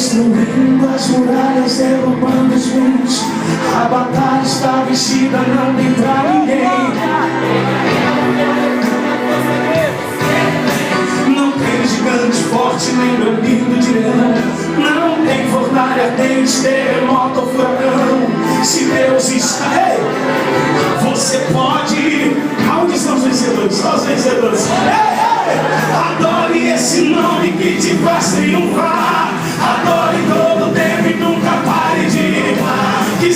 destruindo as muralhas, derrubando os muros. A batalha está vestida, não tem pra ninguém. Não tem gigante forte, nem brambido de leão. Não tem fornalha ardente, terremoto ou furacão. Se Deus está, ei, você pode. Aonde estão os vencedores? Só os vencedores. Ei, adore esse nome que te faz triunfar. Adore todo tempo e nunca pare de rimar. Que